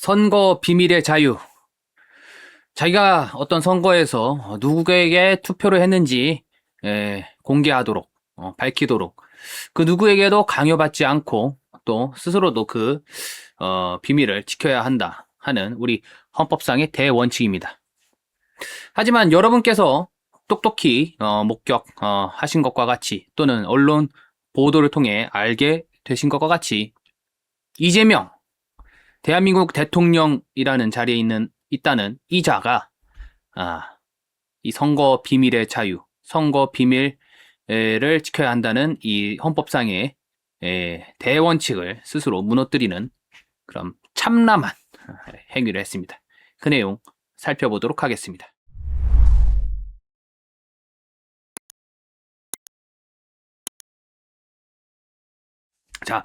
선거 비밀의 자유. 자기가 어떤 선거에서 누구에게 투표를 했는지 공개하도록, 밝히도록, 그 누구에게도 강요받지 않고 또 스스로도 그 비밀을 지켜야 한다 하는 우리 헌법상의 대원칙입니다. 하지만 여러분께서 똑똑히 목격하신 것과 같이, 또는 언론 보도를 통해 알게 되신 것과 같이, 이재명 대한민국 대통령이라는 자리에 있다는 이 자가 이 선거 비밀의 자유, 선거 비밀을 지켜야 한다는 이 헌법상의 대원칙을 스스로 무너뜨리는 그런 참람한 행위를 했습니다. 그 내용 살펴보도록 하겠습니다. 자,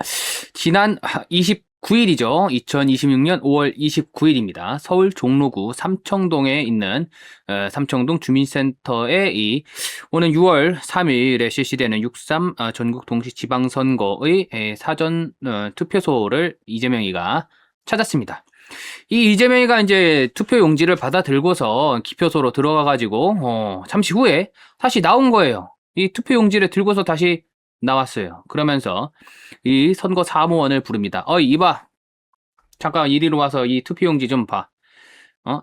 지난 29일이죠. 2026년 5월 29일입니다. 서울 종로구 삼청동에 있는 삼청동 주민센터에 오는 6월 3일에 실시되는 6.3 전국 동시 지방선거의 사전 투표소를 이재명이가 찾았습니다. 이 이재명이가 이제 투표 용지를 받아 들고서 기표소로 들어가가지고 잠시 후에 다시 나온 거예요. 이 투표 용지를 들고서 다시 나왔어요. 그러면서 이 선거 사무원을 부릅니다. 이봐, 잠깐 이리로 와서 이 투표용지 좀 봐.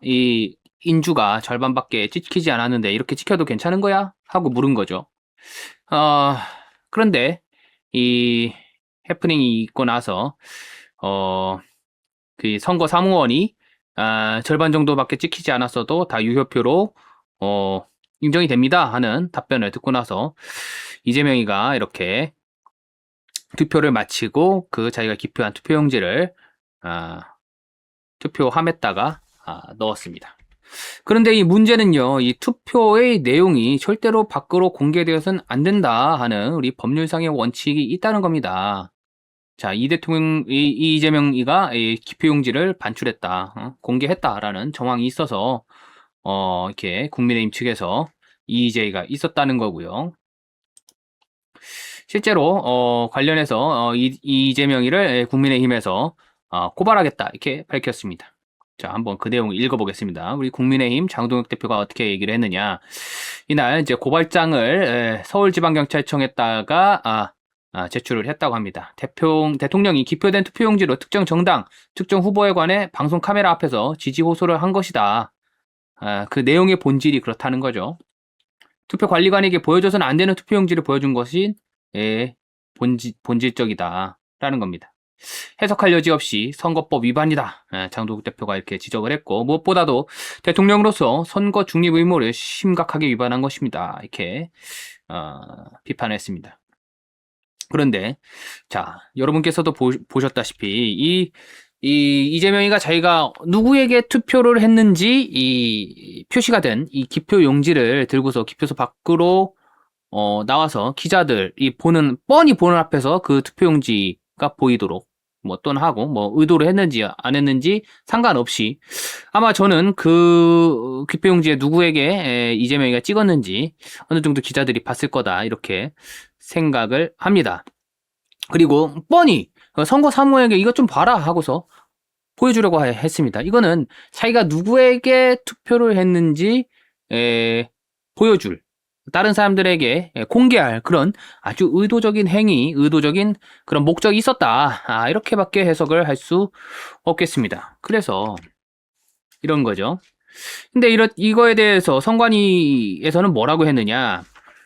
이 인주가 절반밖에 찍히지 않았는데 이렇게 찍혀도 괜찮은 거야? 하고 물은 거죠. 그런데 이 해프닝이 있고 나서 그 선거 사무원이 절반 정도밖에 찍히지 않았어도 다 유효표로 인정이 됩니다 하는 답변을 듣고 나서 이재명이가 이렇게 투표를 마치고 그 자기가 기표한 투표용지를 투표함에다가 넣었습니다. 그런데 이 문제는요, 이 투표의 내용이 절대로 밖으로 공개되어서는 안 된다 하는 우리 법률상의 원칙이 있다는 겁니다. 자, 이 이재명이가 이 기표용지를 반출했다, 공개했다라는 정황이 있어서 이렇게 국민의힘 측에서 이의제기가 있었다는 거고요. 실제로 관련해서 이재명이를 국민의힘에서 고발하겠다 이렇게 밝혔습니다. 자, 한번 그 내용을 읽어보겠습니다. 우리 국민의힘 장동혁 대표가 어떻게 얘기를 했느냐. 이날 이제 고발장을 서울지방경찰청에다가 제출을 했다고 합니다. 대통령이 기표된 투표용지로 특정 정당, 특정 후보에 관해 방송 카메라 앞에서 지지 호소를 한 것이다. 그 내용의 본질이 그렇다는 거죠. 투표관리관에게 보여줘서는 안 되는 투표용지를 보여준 것이 본질적이다 라는 겁니다. 해석할 여지 없이 선거법 위반이다, 장동욱 대표가 이렇게 지적을 했고, 무엇보다도 대통령으로서 선거 중립 의무를 심각하게 위반한 것입니다 이렇게 비판했습니다. 그런데 자, 여러분께서도 보셨다시피 이재명이가 자기가 누구에게 투표를 했는지 이 표시가 된 이 기표 용지를 들고서 기표소 밖으로 나와서 기자들이 뻔히 보는 앞에서 그 투표용지가 보이도록 또는 하고 의도를 했는지 안 했는지 상관없이 아마 저는 그 기표용지에 누구에게 이재명이가 찍었는지 어느 정도 기자들이 봤을 거다 이렇게 생각을 합니다. 그리고 뻔히 선거 사무에게 이것 좀 봐라 하고서 보여주려고 했습니다. 이거는 자기가 누구에게 투표를 했는지 보여줄, 다른 사람들에게 공개할 그런 아주 의도적인 행위, 의도적인 그런 목적이 있었다, 이렇게밖에 해석을 할 수 없겠습니다. 그래서 이런 거죠. 근데 이거에 대해서 선관위에서는 뭐라고 했느냐.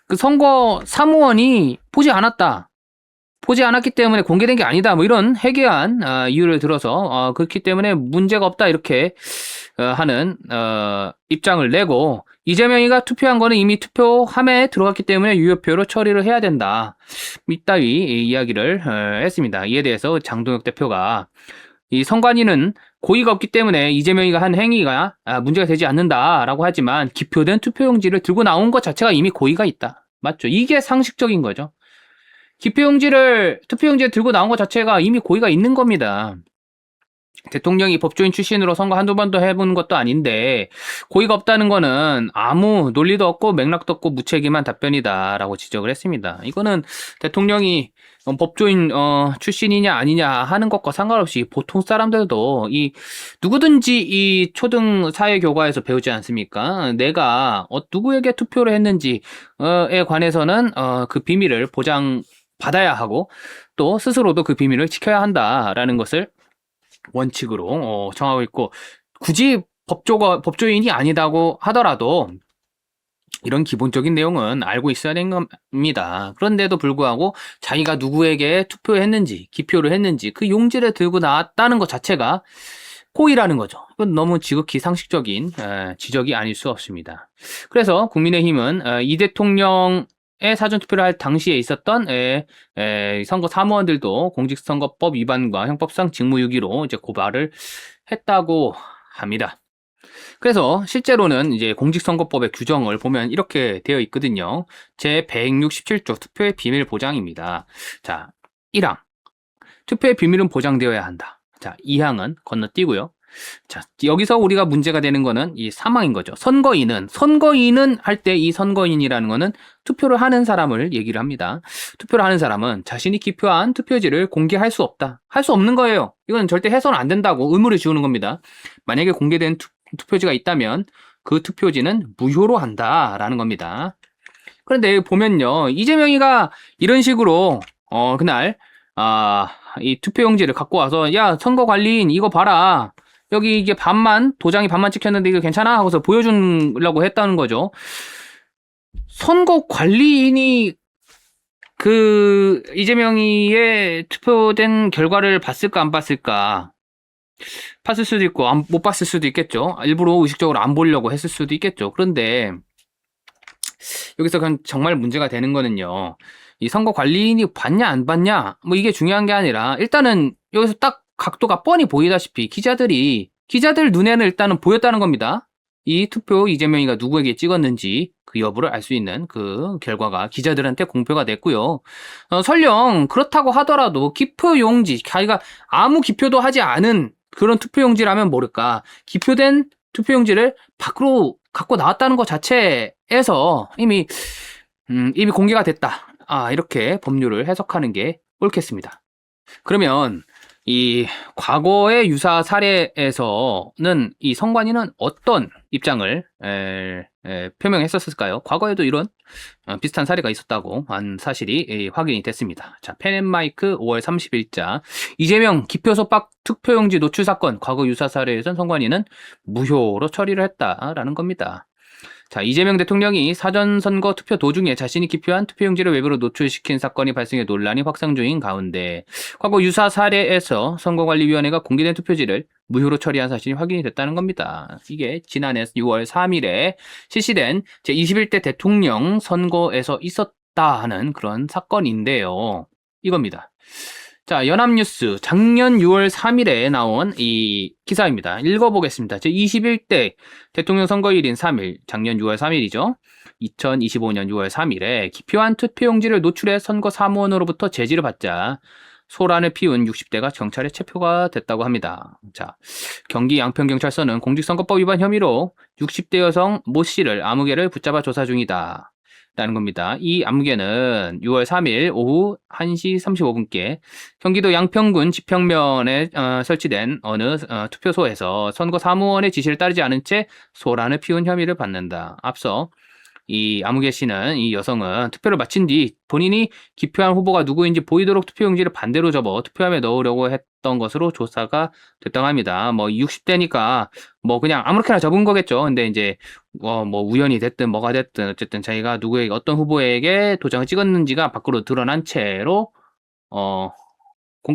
그 선거 사무원이 보지 않았기 때문에 공개된 게 아니다, 이런 해괴한 이유를 들어서 그렇기 때문에 문제가 없다 이렇게 하는 입장을 내고, 이재명이가 투표한 거는 이미 투표함에 들어갔기 때문에 유효표로 처리를 해야 된다, 이따위 이야기를 했습니다. 이에 대해서 장동혁 대표가 이 선관위는 고의가 없기 때문에 이재명이가 한 행위가 문제가 되지 않는다라고 하지만 기표된 투표용지를 들고 나온 것 자체가 이미 고의가 있다. 맞죠? 이게 상식적인 거죠. 투표용지를 들고 나온 것 자체가 이미 고의가 있는 겁니다. 대통령이 법조인 출신으로 선거 한두 번도 해본 것도 아닌데 고의가 없다는 거는 아무 논리도 없고 맥락도 없고 무책임한 답변이다라고 지적을 했습니다. 이거는 대통령이 법조인 출신이냐 아니냐 하는 것과 상관없이 보통 사람들도 이 누구든지 이 초등 사회 교과에서 배우지 않습니까? 내가 누구에게 투표를 했는지에 관해서는 그 비밀을 보장받아야 하고 또 스스로도 그 비밀을 지켜야 한다라는 것을 원칙으로 정하고 있고 굳이 법조인이 아니다고 하더라도 이런 기본적인 내용은 알고 있어야 되는 겁니다. 그런데도 불구하고 자기가 누구에게 투표했는지 기표를 했는지 그 용지를 들고 나왔다는 것 자체가 고의라는 거죠. 이건 너무 지극히 상식적인 지적이 아닐 수 없습니다. 그래서 국민의힘은 이 대통령 사전투표를 할 당시에 있었던 선거 사무원들도 공직선거법 위반과 형법상 직무유기로 이제 고발을 했다고 합니다. 그래서 실제로는 이제 공직선거법의 규정을 보면 이렇게 되어 있거든요. 제 167조 투표의 비밀 보장입니다. 자, 1항 투표의 비밀은 보장되어야 한다. 자, 2항은 건너뛰고요. 자, 여기서 우리가 문제가 되는 거는 이 3항인 거죠. 선거인은 할 때 이 선거인이라는 거는 투표를 하는 사람을 얘기를 합니다. 투표를 하는 사람은 자신이 기표한 투표지를 공개할 수 없다. 할 수 없는 거예요. 이건 절대 해서는 안 된다고 의무를 지우는 겁니다. 만약에 공개된 투표지가 있다면 그 투표지는 무효로 한다라는 겁니다. 그런데 보면요. 이재명이가 이런 식으로 그날 이 투표용지를 갖고 와서 야, 선거관리인 이거 봐라. 여기 이게 도장이 반만 찍혔는데 이거 괜찮아? 하고서 보여주려고 했다는 거죠. 선거관리인이 그 이재명이의 투표된 결과를 봤을까 안 봤을까? 봤을 수도 있고 못 봤을 수도 있겠죠. 일부러 의식적으로 안 보려고 했을 수도 있겠죠. 그런데 여기서 그냥 정말 문제가 되는 거는요. 이 선거관리인이 봤냐 안 봤냐 뭐 이게 중요한 게 아니라 일단은 여기서 딱 각도가 뻔히 보이다시피 기자들 눈에는 일단은 보였다는 겁니다. 이 투표 이재명이가 누구에게 찍었는지 그 여부를 알 수 있는 그 결과가 기자들한테 공표가 됐고요. 설령 그렇다고 하더라도 기표용지 자기가 아무 기표도 하지 않은 그런 투표용지라면 모를까 기표된 투표용지를 밖으로 갖고 나왔다는 것 자체에서 이미 공개가 됐다. 이렇게 법률을 해석하는 게 옳겠습니다. 그러면 이 과거의 유사 사례에서는 이 선관위는 어떤 입장을 표명했었을까요? 과거에도 이런 비슷한 사례가 있었다고 한 사실이 확인이 됐습니다. 자, 펜앤마이크 5월 30일자 이재명 기표 속박 투표용지 노출 사건 과거 유사 사례에선 선관위는 무효로 처리를 했다라는 겁니다. 자, 이재명 대통령이 사전선거 투표 도중에 자신이 기표한 투표용지를 외부로 노출시킨 사건이 발생해 논란이 확산 중인 가운데 과거 유사 사례에서 선거관리위원회가 공개된 투표지를 무효로 처리한 사실이 확인이 됐다는 겁니다. 이게 지난해 6월 3일에 실시된 제21대 대통령 선거에서 있었다 하는 그런 사건인데요. 이겁니다. 자, 연합뉴스 작년 6월 3일에 나온 이 기사입니다. 읽어보겠습니다. 제21대 대통령 선거일인 3일, 작년 6월 3일이죠. 2025년 6월 3일에 기표한 투표용지를 노출해 선거 사무원으로부터 제지를 받자 소란을 피운 60대가 경찰에 체포가 됐다고 합니다. 자, 경기 양평경찰서는 공직선거법 위반 혐의로 60대 여성 모 씨를 아무개를 붙잡아 조사 중이다. 라는 겁니다. 이 암무개는 6월 3일 오후 1시 35분께 경기도 양평군 지평면에 설치된 어느 투표소에서 선거 사무원의 지시를 따르지 않은 채 소란을 피운 혐의를 받는다. 앞서 이 아무개 씨는 이 여성은 투표를 마친 뒤 본인이 기표한 후보가 누구인지 보이도록 투표용지를 반대로 접어 투표함에 넣으려고 했던 것으로 조사가 됐다고 합니다. 뭐 60대니까 뭐 그냥 아무렇게나 접은 거겠죠. 근데 이제 뭐 우연이 됐든 뭐가 됐든 어쨌든 자기가 누구에게 어떤 후보에게 도장을 찍었는지가 밖으로 드러난 채로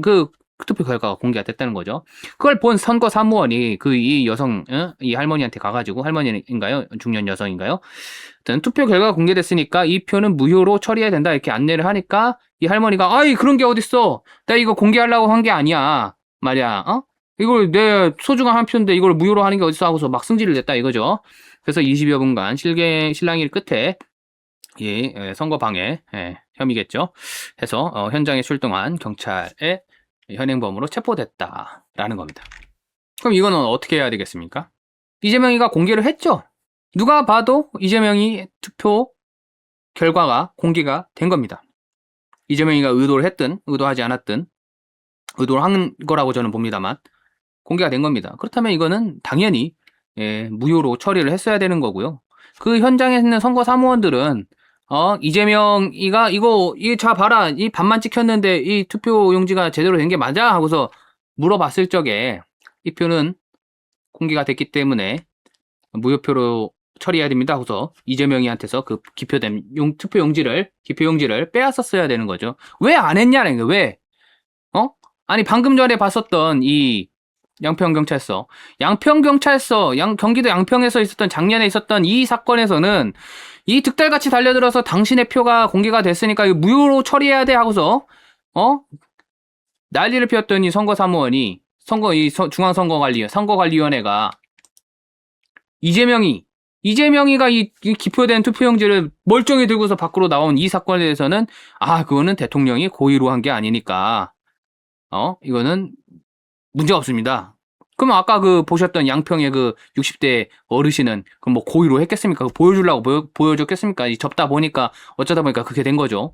그 투표 결과가 공개가 됐다는 거죠. 그걸 본 선거 사무원이 이 여성, 이 할머니한테 가가지고, 할머니인가요? 중년 여성인가요? 투표 결과가 공개됐으니까 이 표는 무효로 처리해야 된다 이렇게 안내를 하니까 이 할머니가 아이 그런 게 어딨어? 내가 이거 공개하려고 한 게 아니야 말이야. 이걸 내 소중한 한 표인데 이걸 무효로 하는 게 어딨어 하고서 막 승질을 냈다 이거죠. 그래서 20여 분간 실랑이 끝에 이 선거 방해 혐의겠죠. 해서 현장에 출동한 경찰의 현행범으로 체포됐다라는 겁니다. 그럼 이거는 어떻게 해야 되겠습니까? 이재명이가 공개를 했죠. 누가 봐도 이재명이 투표 결과가 공개가 된 겁니다. 이재명이가 의도를 했든 의도하지 않았든 의도를 한 거라고 저는 봅니다만 공개가 된 겁니다. 그렇다면 이거는 당연히 무효로 처리를 했어야 되는 거고요. 그 현장에 있는 선거 사무원들은 이재명이가 자 봐라, 이 반만 찍혔는데 이 투표 용지가 제대로 된 게 맞아 하고서 물어봤을 적에 이 표는 공개가 됐기 때문에 무효표로 처리해야 됩니다 하고서 이재명이한테서 그 기표된 투표 기표 용지를 빼앗았어야 되는 거죠. 왜 안 했냐는 게 왜? 아니 방금 전에 봤었던 이 양평경찰서, 경기도 양평에서 있었던 작년에 있었던 이 사건에서는 이 득달같이 달려들어서 당신의 표가 공개가 됐으니까 이거 무효로 처리해야 돼 하고서 난리를 피웠더니 선거사무원이 선거관리위원회가 이재명이가 이 기표된 투표용지를 멀쩡히 들고서 밖으로 나온 이 사건에 대해서는 그거는 대통령이 고의로 한 게 아니니까 이거는 문제가 없습니다. 그럼 아까 보셨던 양평의 60대 어르신은 그럼 뭐 고의로 했겠습니까? 보여주려고 보여줬겠습니까? 접다 보니까 어쩌다 보니까 그렇게 된 거죠.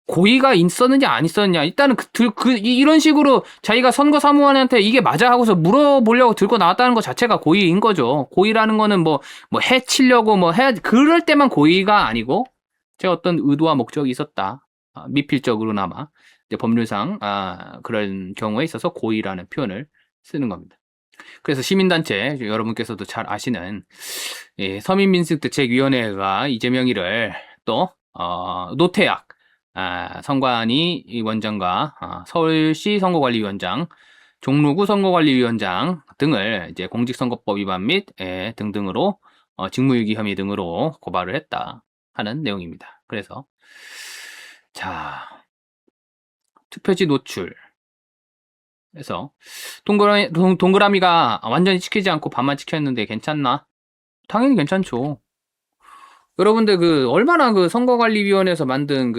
고의가 있었느냐 안 있었느냐 일단은 이런 식으로 자기가 선거사무원한테 이게 맞아 하고서 물어보려고 들고 나왔다는 것 자체가 고의인 거죠. 고의라는 거는 뭐 해치려고 그럴 때만 고의가 아니고 제가 어떤 의도와 목적이 있었다. 미필적으로나마 이제 법률상 그런 경우에 있어서 고의라는 표현을 쓰는 겁니다. 그래서 시민단체 여러분께서도 잘 아시는 서민민생대책위원회가 이재명이를 또 노태악 선관위 원장과 서울시 선거관리위원장, 종로구 선거관리위원장 등을 이제 공직선거법 위반 및 등등으로 직무유기 혐의 등으로 고발을 했다 하는 내용입니다. 그래서 투표지 노출. 그래서 동그라미가 완전히 찍히지 않고 반만 찍혔는데 괜찮나? 당연히 괜찮죠. 여러분들 얼마나 선거관리위원회에서 만든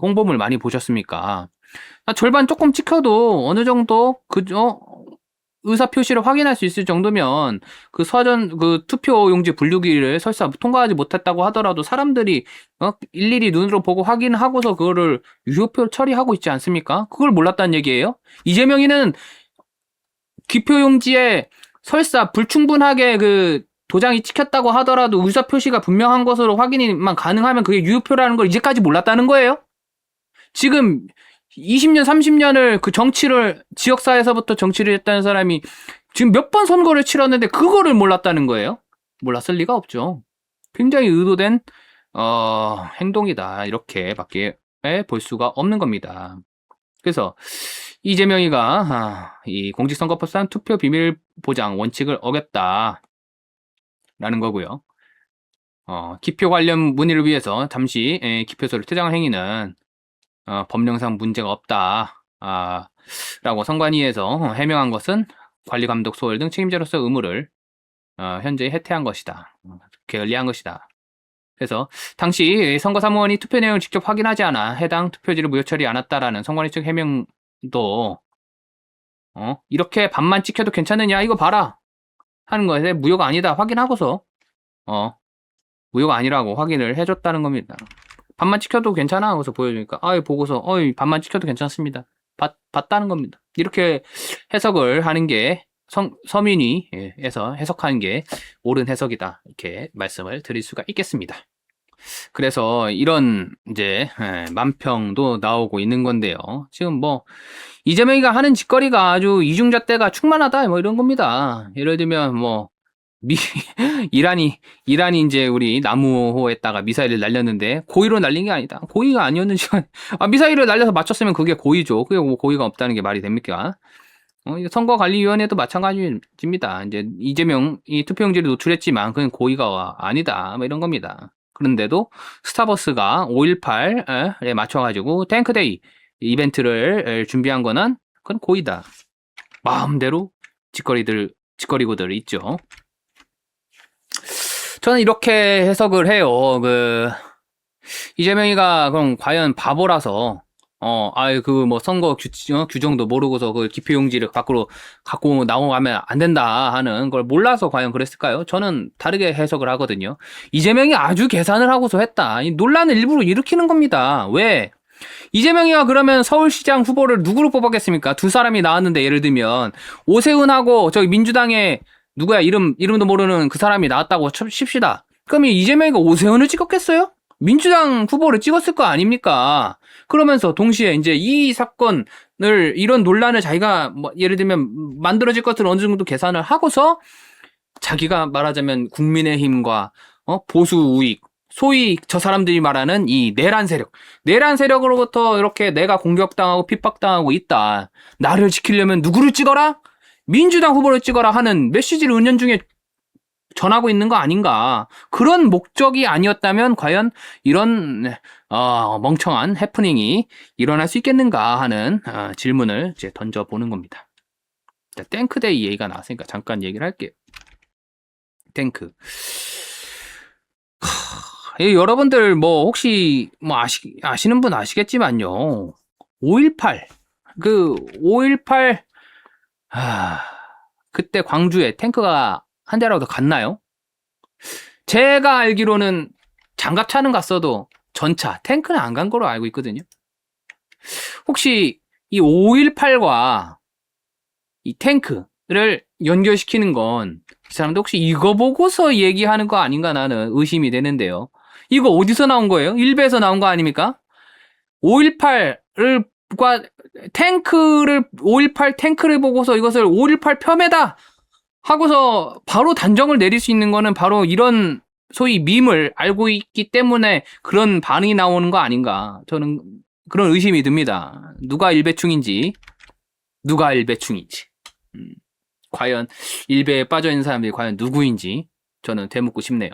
홍보물 많이 보셨습니까? 절반 조금 찍혀도 어느 정도 의사표시를 확인할 수 있을 정도면 투표용지 분류기를 설사 통과하지 못했다고 하더라도 사람들이 일일이 눈으로 보고 확인하고서 그거를 유효표 처리하고 있지 않습니까? 그걸 몰랐다는 얘기예요? 이재명이는 기표용지에 설사 불충분하게 도장이 찍혔다고 하더라도 의사표시가 분명한 것으로 확인만 가능하면 그게 유효표라는 걸 이제까지 몰랐다는 거예요? 지금 20년, 30년을 정치를, 지역사회에서부터 정치를 했다는 사람이 지금 몇 번 선거를 치렀는데 그거를 몰랐다는 거예요? 몰랐을 리가 없죠. 굉장히 의도된, 행동이다. 이렇게밖에 볼 수가 없는 겁니다. 그래서 이재명이가 이 공직선거법상 투표 비밀 보장 원칙을 어겼다. 라는 거고요. 기표 관련 문의를 위해서 잠시 기표소를 퇴장한 행위는 법령상 문제가 없다. 라고 선관위에서 해명한 것은 관리감독 소홀 등 책임자로서 의무를 현저히 해태한 것이다. 게을리한 것이다. 그래서 당시 선거사무원이 투표 내용을 직접 확인하지 않아 해당 투표지를 무효 처리 않았다라는 선관위 측 해명도 이렇게 반만 찍혀도 괜찮느냐 이거 봐라 하는 것에 무효가 아니다 확인하고서 무효가 아니라고 확인을 해줬다는 겁니다. 반만 찍혀도 괜찮아 하고서 보여주니까 보고서 반만 찍혀도 괜찮습니다. 봤다는 겁니다. 이렇게 해석을 하는 게 서민위에서 해석하는 게 옳은 해석이다 이렇게 말씀을 드릴 수가 있겠습니다. 그래서 이런 이제 만평도 나오고 있는 건데요. 지금 이재명이가 하는 짓거리가 아주 이중잣대가 충만하다 이런 겁니다. 예를 들면 이란이 이제 우리 남우호에다가 미사일을 날렸는데 고의로 날린 게 아니다. 고의가 아니었는지 미사일을 날려서 맞췄으면 그게 고의죠. 그게 고의가 없다는 게 말이 됩니까? 선거관리위원회도 마찬가지입니다. 이제 이재명이 투표용지를 노출했지만 그건 고의가 아니다. 이런 겁니다. 그런데도 스타버스가 5.18에 맞춰가지고 탱크데이 이벤트를 준비한 거는 그건 고의다. 마음대로 짓거리고들 있죠. 저는 이렇게 해석을 해요. 이재명이가 그럼 과연 바보라서 선거 규정도 모르고서 그 기표용지를 밖으로 갖고 나오면 안 된다 하는 걸 몰라서 과연 그랬을까요? 저는 다르게 해석을 하거든요. 이재명이 아주 계산을 하고서 했다. 이 논란을 일부러 일으키는 겁니다. 왜? 이재명이가 그러면 서울시장 후보를 누구로 뽑았겠습니까? 두 사람이 나왔는데 예를 들면 오세훈하고 저기 민주당의 누구야 이름도 모르는 그 사람이 나왔다고 칩시다. 그럼 이재명이가 오세훈을 찍었겠어요? 민주당 후보를 찍었을 거 아닙니까? 그러면서 동시에 이제 이 사건을 이런 논란을 자기가 뭐 예를 들면 만들어질 것을 어느 정도 계산을 하고서 자기가 말하자면 국민의힘과 보수 우익 소위 저 사람들이 말하는 이 내란 세력으로부터 이렇게 내가 공격당하고 핍박당하고 있다. 나를 지키려면 누구를 찍어라? 민주당 후보를 찍어라 하는 메시지를 은연중에 전하고 있는 거 아닌가. 그런 목적이 아니었다면 과연 이런 멍청한 해프닝이 일어날 수 있겠는가 하는 질문을 이제 던져보는 겁니다. 자, 탱크데이 얘기가 나왔으니까 잠깐 얘기를 할게요. 탱크. 여러분들 뭐 혹시 뭐 아시는 분 아시겠지만요. 5.18 5.18 그때 광주에 탱크가 한 대라도 갔나요? 제가 알기로는 장갑차는 갔어도 전차, 탱크는 안 간 거로 알고 있거든요. 혹시 이 5.18과 이 탱크를 연결시키는 건 이 사람들 혹시 이거 보고서 얘기하는 거 아닌가 나는 의심이 되는데요. 이거 어디서 나온 거예요? 일베에서 나온 거 아닙니까? 5.18과 5.18 탱크를 보고서 이것을 5.18 폄훼다 하고서 바로 단정을 내릴 수 있는 거는 바로 이런 소위 밈을 알고 있기 때문에 그런 반응이 나오는 거 아닌가. 저는 그런 의심이 듭니다. 누가 일배충인지. 과연 일베에 빠져있는 사람들이 과연 누구인지 저는 되묻고 싶네요.